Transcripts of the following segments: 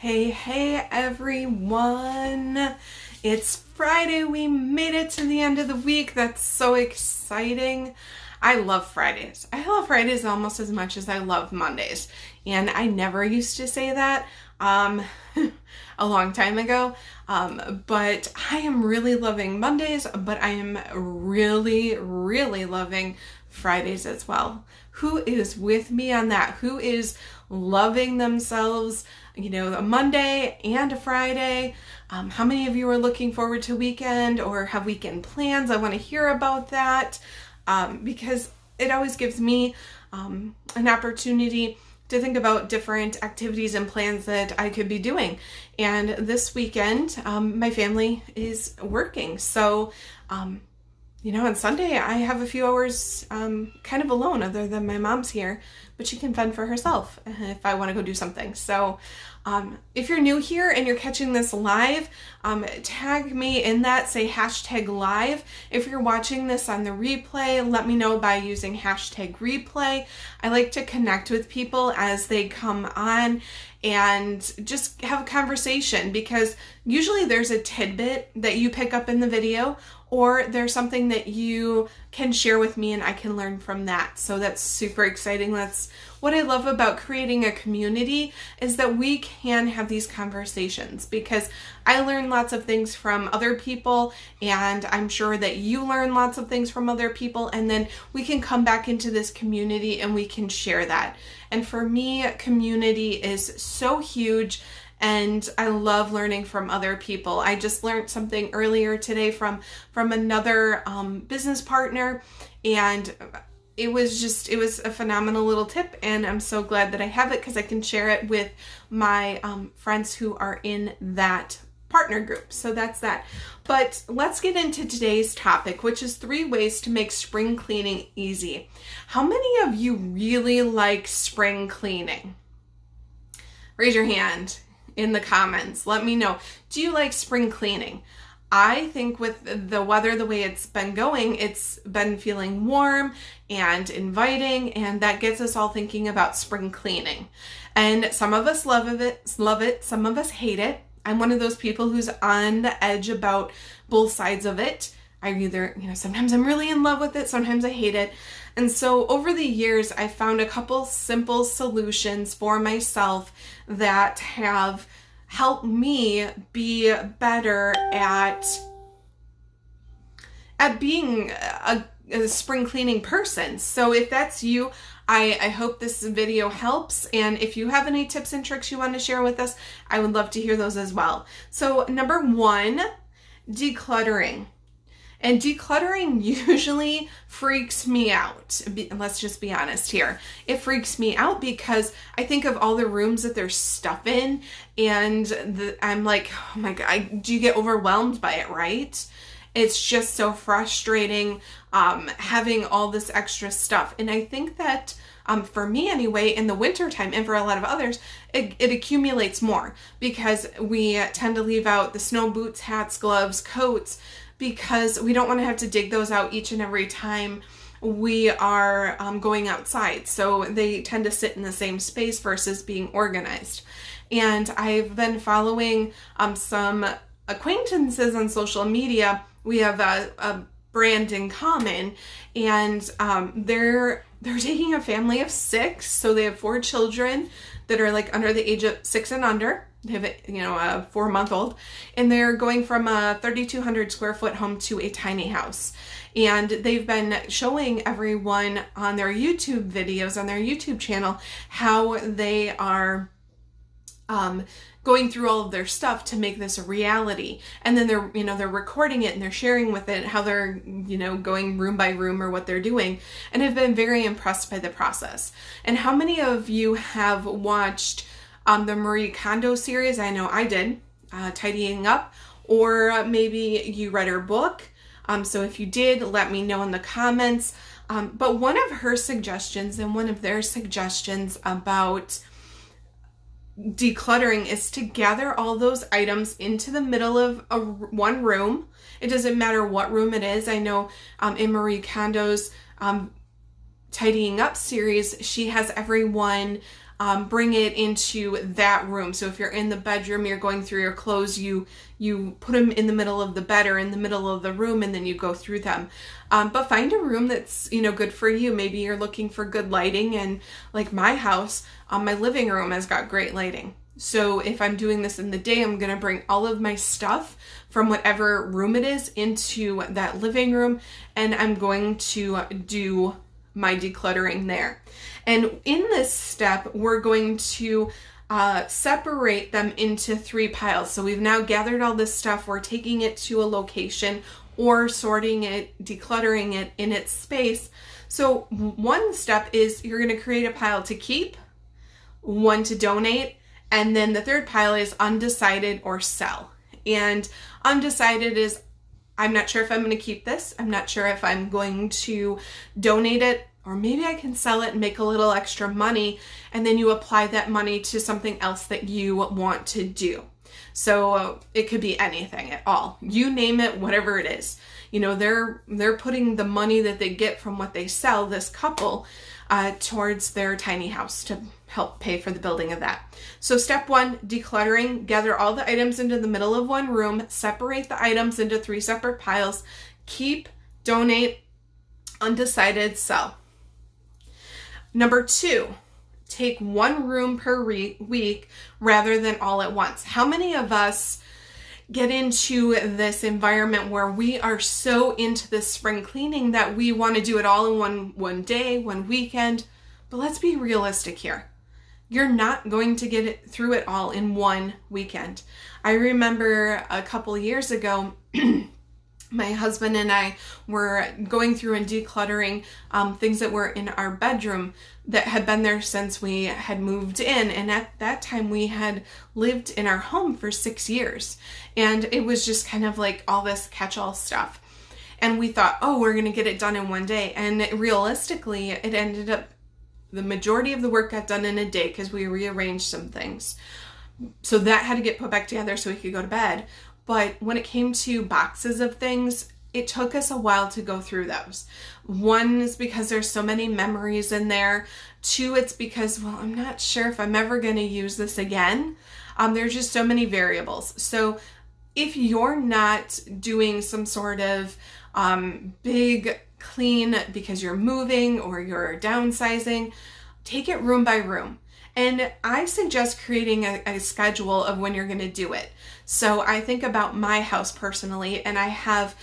Hey everyone. It's Friday. We made it to the end of the week. That's so exciting. I love Fridays. I love Fridays almost as much as I love Mondays. And I never used to say that a long time ago. But I am really loving Mondays, but I am really loving Fridays as well. Who is with me on that? Who is loving themselves, a Monday and a Friday? How many of you are looking forward to weekend or have weekend plans? I want to hear about that because it always gives me an opportunity to think about different activities and plans that I could be doing. And this weekend, my family is working. So, on Sunday, I have a few hours kind of alone, other than my mom's here, but she can fend for herself if I want to go do something. So if you're new here and you're catching this live, tag me in that, say #live. If you're watching this on the replay, let me know by using #replay. I like to connect with people as they come on and just have a conversation, because usually there's a tidbit that you pick up in the video, or there's something that you can share with me and I can learn from that. So that's super exciting. That's what I love about creating a community, is that we can have these conversations, because I learn lots of things from other people, and I'm sure that you learn lots of things from other people, and then we can come back into this community and we can share that. And for me, community is so huge. And I love learning from other people. I just learned something earlier today from another business partner, and it was a phenomenal little tip, and I'm so glad that I have it, because I can share it with my friends who are in that partner group. So that's that. But let's get into today's topic, which is 3 ways to make spring cleaning easy. How many of you really like spring cleaning? Raise your hand in the comments. Let me know. Do you like spring cleaning? I think with the weather the way it's been going, it's been feeling warm and inviting, and that gets us all thinking about spring cleaning. And some of us love it, some of us hate it. I'm one of those people who's on the edge about both sides of it. I either, sometimes I'm really in love with it, sometimes I hate it. And so over the years, I found a couple simple solutions for myself that have helped me be better at being a spring cleaning person. So if that's you, I hope this video helps. And if you have any tips and tricks you want to share with us, I would love to hear those as well. So number 1, decluttering. And decluttering usually freaks me out. Let's just be honest here. It freaks me out because I think of all the rooms that there's stuff in, and I'm like, oh my God, do you get overwhelmed by it, right? It's just so frustrating having all this extra stuff. And I think that for me anyway, in the wintertime, and for a lot of others, it accumulates more, because we tend to leave out the snow boots, hats, gloves, coats, because we don't want to have to dig those out each and every time we are going outside. So they tend to sit in the same space versus being organized. And I've been following some acquaintances on social media. We have a brand in common, and they're taking a family of 6. So they have 4 children that are like under the age of 6 and under. They have a 4-month-old, and they're going from a 3,200 square foot home to a tiny house. And they've been showing everyone on their YouTube videos, on their YouTube channel, how they are going through all of their stuff to make this a reality. And then they're recording it and they're sharing with it how they're, going room by room or what they're doing. And I've been very impressed by the process. And how many of you have watched the Marie Kondo series? I know I did, Tidying Up, or maybe you read her book. So if you did, let me know in the comments. But one of her suggestions and one of their suggestions about decluttering is to gather all those items into the middle of one room. It doesn't matter what room it is. I know in Marie Kondo's tidying up series, she has everyone bring it into that room. So if you're in the bedroom, you're going through your clothes, you put them in the middle of the bed or in the middle of the room, and then you go through them. But find a room that's, good for you. Maybe you're looking for good lighting, and like my house, my living room has got great lighting. So if I'm doing this in the day, I'm going to bring all of my stuff from whatever room it is into that living room, and I'm going to do my decluttering there. And in this step, we're going to separate them into 3 piles. So we've now gathered all this stuff, we're taking it to a location or sorting it, decluttering it in its space. So one step is you're going to create a pile to keep, one to donate, and then the third pile is undecided or sell. And undecided is, I'm not sure if I'm going to keep this. I'm not sure if I'm going to donate it, or maybe I can sell it and make a little extra money, and then you apply that money to something else that you want to do. So it could be anything at all. You name it, whatever it is. They're putting the money that they get from what they sell, this couple, towards their tiny house to help pay for the building of that. So step 1, decluttering. Gather all the items into the middle of one room, separate the items into 3 separate piles, keep, donate, undecided, sell. Number 2, take 1 room per week rather than all at once. How many of us get into this environment where we are so into this spring cleaning that we want to do it all in one day, one weekend? But let's be realistic here. You're not going to get through it all in one weekend. I remember a couple of years ago, my husband and I were going through and decluttering things that were in our bedroom that had been there since we had moved in. And at that time, we had lived in our home for 6 years. And it was just kind of like all this catch-all stuff. And we thought, we're going to get it done in one day. And realistically, it ended up, the majority of the work got done in a day because we rearranged some things. So that had to get put back together so we could go to bed. But when it came to boxes of things, it took us a while to go through those. 1 is because there's so many memories in there. 2, it's because, I'm not sure if I'm ever going to use this again. There's just so many variables. So if you're not doing some sort of big clean because you're moving or you're downsizing, take it room by room. And I suggest creating a schedule of when you're going to do it. So I think about my house personally, and I have,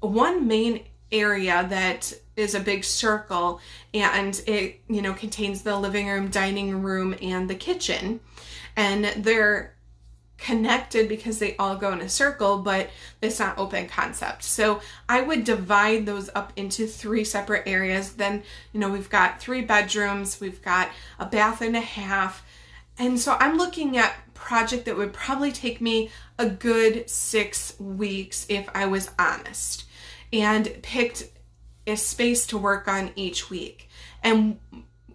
one main area that is a big circle, and it, contains the living room, dining room, and the kitchen. And they're connected because they all go in a circle, but it's not open concept. So I would divide those up into 3 separate areas. Then, we've got 3 bedrooms, we've got a bath and a half. And so I'm looking at a project that would probably take me a good 6 weeks if I was honest, and picked a space to work on each week and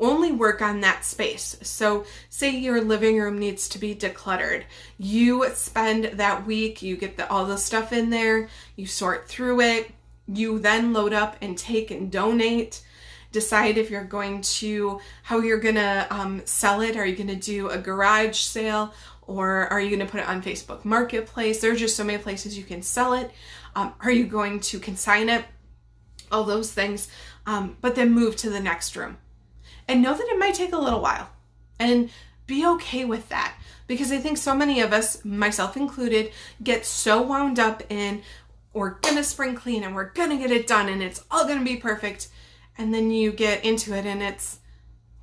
only work on that space. So say your living room needs to be decluttered. You spend that week, you get all the stuff in there, you sort through it, you then load up and take and donate. Decide if you're going to, how you're going to sell it. Are you going to do a garage sale, or are you going to put it on Facebook Marketplace? There's just so many places you can sell it. Are you going to consign it? All those things. But then move to the next room. And know that it might take a little while, and be okay with that, because I think so many of us, myself included, get so wound up in, we're gonna spring clean and we're gonna get it done and it's all gonna be perfect. And then you get into it and it's,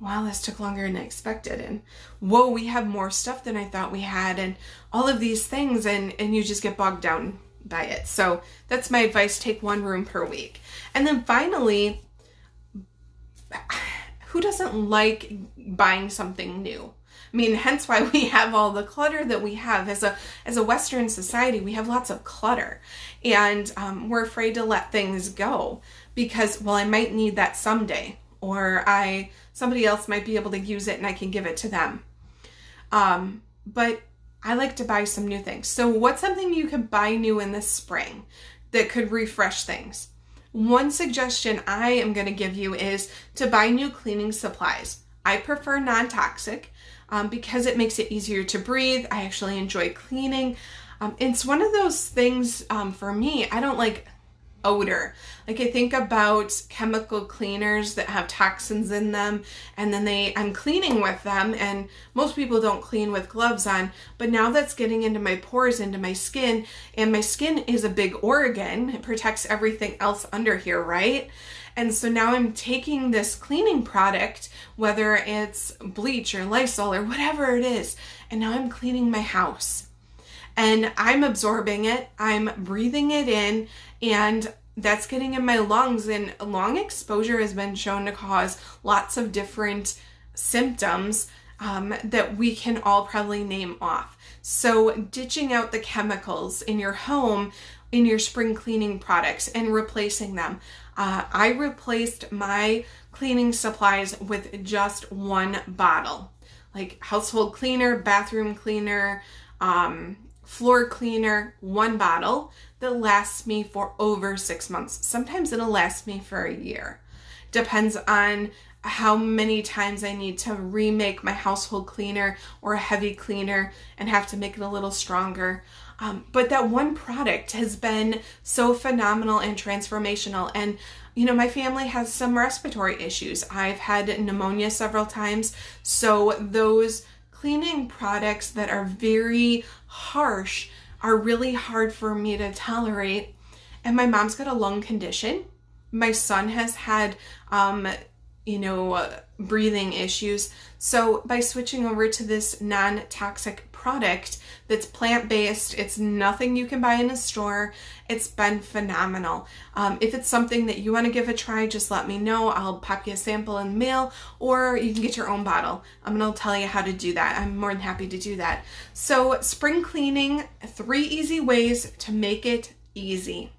wow, this took longer than I expected. And whoa, we have more stuff than I thought we had, and all of these things, and you just get bogged down by it. So that's my advice. Take 1 room per week. And then finally, who doesn't like buying something new? I mean, hence why we have all the clutter that we have. As a Western society, we have lots of clutter, and we're afraid to let things go because, I might need that someday, or somebody else might be able to use it and I can give it to them. But I like to buy some new things. So what's something you could buy new in the spring that could refresh things? One suggestion I am going to give you is to buy new cleaning supplies. I prefer non-toxic because it makes it easier to breathe. I actually enjoy cleaning. It's one of those things for me, I don't like odor. Like I think about chemical cleaners that have toxins in them, and then I'm cleaning with them, and most people don't clean with gloves on, but now that's getting into my pores, into my skin, and my skin is a big organ. It protects everything else under here, right? And so now I'm taking this cleaning product, whether it's bleach or Lysol or whatever it is, and now I'm cleaning my house. And I'm absorbing it, I'm breathing it in, and that's getting in my lungs. And long exposure has been shown to cause lots of different symptoms that we can all probably name off. So ditching out the chemicals in your home, in your spring cleaning products, and replacing them. I replaced my cleaning supplies with just one bottle, like household cleaner, bathroom cleaner, floor cleaner, one bottle that lasts me for over 6 months. Sometimes it'll last me for a year. Depends on how many times I need to remake my household cleaner or a heavy cleaner and have to make it a little stronger. But that one product has been so phenomenal and transformational. And, you know, my family has some respiratory issues. I've had pneumonia several times. So those cleaning products that are very harsh are really hard for me to tolerate. And my mom's got a lung condition. My son has had, breathing issues. So by switching over to this non-toxic product that's plant-based, it's nothing you can buy in a store, it's been phenomenal. If it's something that you want to give a try, just let me know. I'll pop you a sample in the mail, or you can get your own bottle. I'm going to tell you how to do that. I'm more than happy to do that. So spring cleaning, 3 easy ways to make it easy.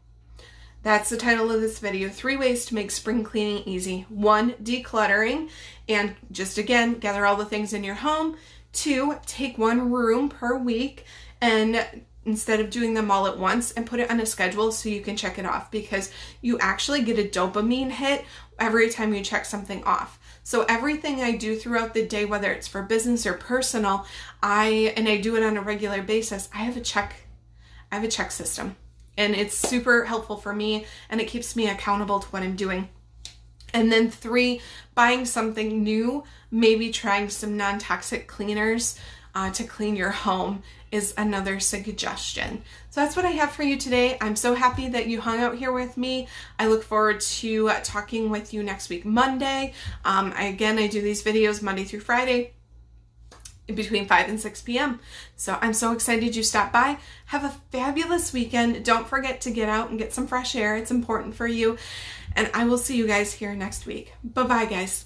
That's the title of this video, 3 ways to make spring cleaning easy. 1, decluttering, and just again, gather all the things in your home. 2, take 1 room per week, and instead of doing them all at once, and put it on a schedule so you can check it off, because you actually get a dopamine hit every time you check something off. So everything I do throughout the day, whether it's for business or personal, I do it on a regular basis. I have a check system. And it's super helpful for me, and it keeps me accountable to what I'm doing. And then 3, buying something new, maybe trying some non-toxic cleaners to clean your home is another suggestion. So that's what I have for you today. I'm so happy that you hung out here with me. I look forward to talking with you next week, Monday. I do these videos Monday through Friday, between 5 and 6 p.m. So I'm so excited you stopped by. Have a fabulous weekend. Don't forget to get out and get some fresh air. It's important for you. And I will see you guys here next week. Bye-bye, guys.